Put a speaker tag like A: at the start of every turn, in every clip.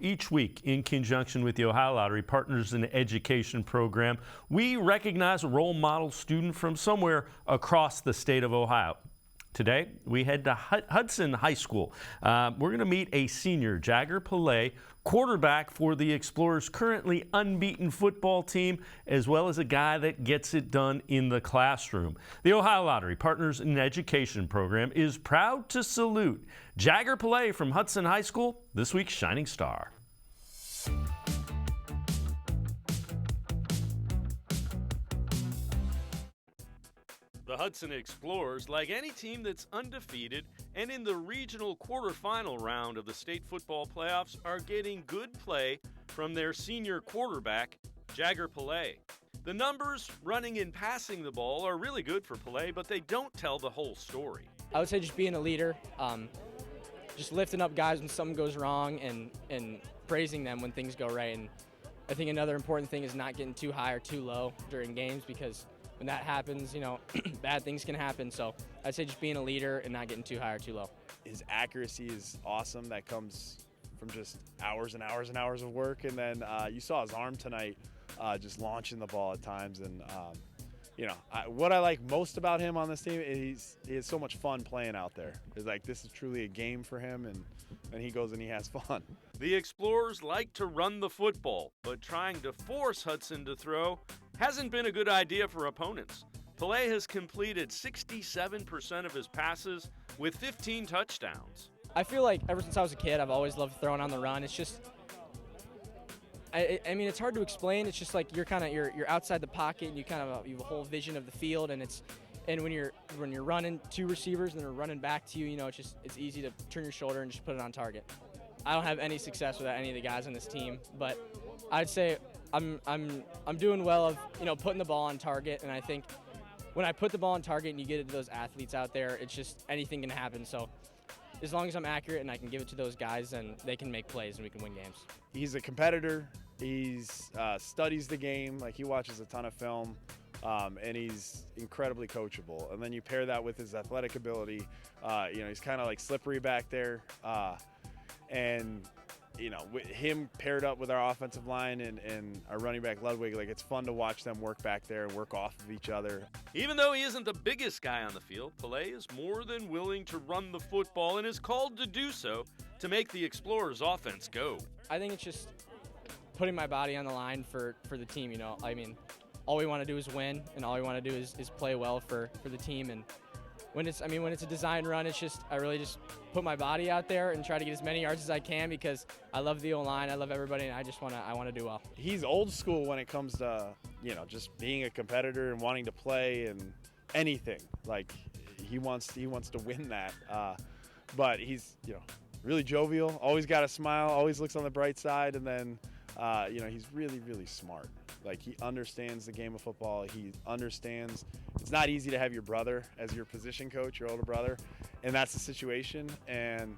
A: Each week, in conjunction with the Ohio Lottery Partners in Education program, we recognize a role model student from somewhere across the state of Ohio. Today, we head to Hudson High School. We're going to meet a senior, Jagger Pallay, quarterback for the Explorers' currently unbeaten football team, as well as a guy that gets it done in the classroom. The Ohio Lottery Partners in Education program is proud to salute Jagger Pallay from Hudson High School, this week's Shining Star. The Hudson Explorers, like any team that's undefeated and in the regional quarterfinal round of the state football playoffs, are getting good play from their senior quarterback, Jagger Pallay. The numbers running and passing the ball are really good for Pelay, but they don't tell the whole story.
B: I would say just being a leader, just lifting up guys when something goes wrong and praising them when things go right. And I think another important thing is not getting too high or too low during games, because when that happens, bad things can happen. So I'd say just being a leader and not getting too high or too low.
C: His accuracy is awesome. That comes from just hours and hours and hours of work. And then you saw his arm tonight, just launching the ball at times. And, what I like most about him on this team is he has so much fun playing out there. It's like this is truly a game for him, and he goes and he has fun.
A: The Explorers like to run the football, but trying to force Hudson to throw hasn't been a good idea for opponents. Pelay has completed 67% of his passes with 15 touchdowns.
B: I feel like ever since I was a kid, I've always loved throwing on the run. It's just, I mean, it's hard to explain. It's just like you're outside the pocket and you have a whole vision of the field, and when you're running two receivers and they're running back to you, it's easy to turn your shoulder and just put it on target. I don't have any success without any of the guys on this team, but I'd say I'm doing well of putting the ball on target, and I think when I put the ball on target and you get it to those athletes out there, it's just anything can happen. So as long as I'm accurate and I can give it to those guys, then they can make plays and we can win games.
C: He's a competitor. He's studies the game. Like, he watches a ton of film, and he's incredibly coachable. And then you pair that with his athletic ability. He's kind of like slippery back there. With him paired up with our offensive line and our running back Ludwig, it's fun to watch them work back there and work off of each other.
A: Even though he isn't the biggest guy on the field, Pelay is more than willing to run the football and is called to do so to make the Explorers' offense go.
B: I think it's just putting my body on the line for the team. All we want to do is win, and all we want to do is play well for the team. And when it's a design run, I really just put my body out there and try to get as many yards as I can, because I love the O-line, I love everybody, and I want to do well.
C: He's old school when it comes to just being a competitor and wanting to play and anything. Like, he wants to win that, but he's really jovial, always got a smile, always looks on the bright side, and then he's really, really smart. Like, he understands the game of football. He understands it's not easy to have your brother as your position coach, your older brother, and that's the situation. And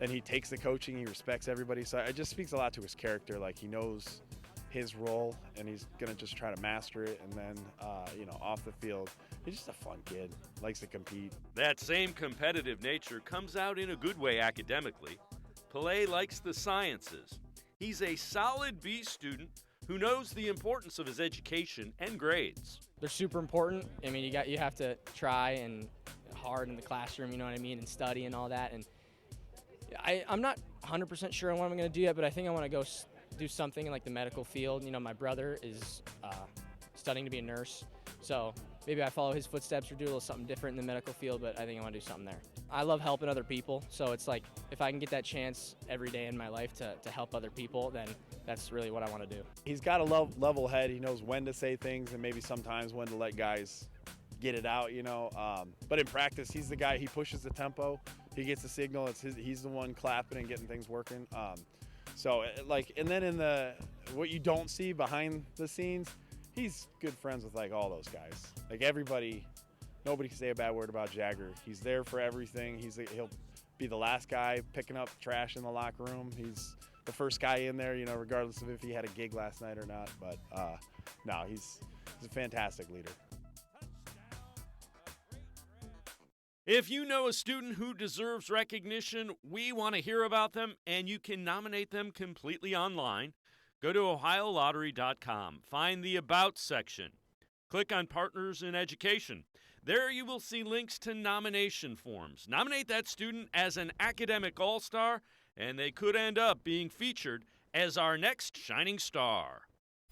C: he takes the coaching. He respects everybody. So it just speaks a lot to his character. Like, he knows his role, and he's gonna just try to master it. And then off the field, he's just a fun kid. Likes to compete.
A: That same competitive nature comes out in a good way academically. Pelay likes the sciences. He's a solid B student who knows the importance of his education and grades.
B: They're super important. I mean, you have to try and hard in the classroom, and study and all that. And I'm not 100% sure on what I'm going to do yet, but I think I want to go do something in the medical field. My brother is studying to be a nurse, so maybe I follow his footsteps or do a little something different in the medical field, but I think I want to do something there. I love helping other people, so it's like if I can get that chance every day in my life to help other people, then that's really what I want to do.
C: He's got a level head. He knows when to say things and maybe sometimes when to let guys get it out, But in practice, he's the guy, he pushes the tempo. He gets the signal. He's the one clapping and getting things working. And then what you don't see behind the scenes, he's good friends with all those guys. Nobody can say a bad word about Jagger. He's there for everything. He'll be the last guy picking up trash in the locker room. He's the first guy in there, regardless of if he had a gig last night or not. But no, he's a fantastic leader.
A: If you know a student who deserves recognition, we want to hear about them, and you can nominate them completely online. Go to ohiolottery.com. Find the About section. Click on Partners in Education. There you will see links to nomination forms. Nominate that student as an academic all-star, and they could end up being featured as our next shining star.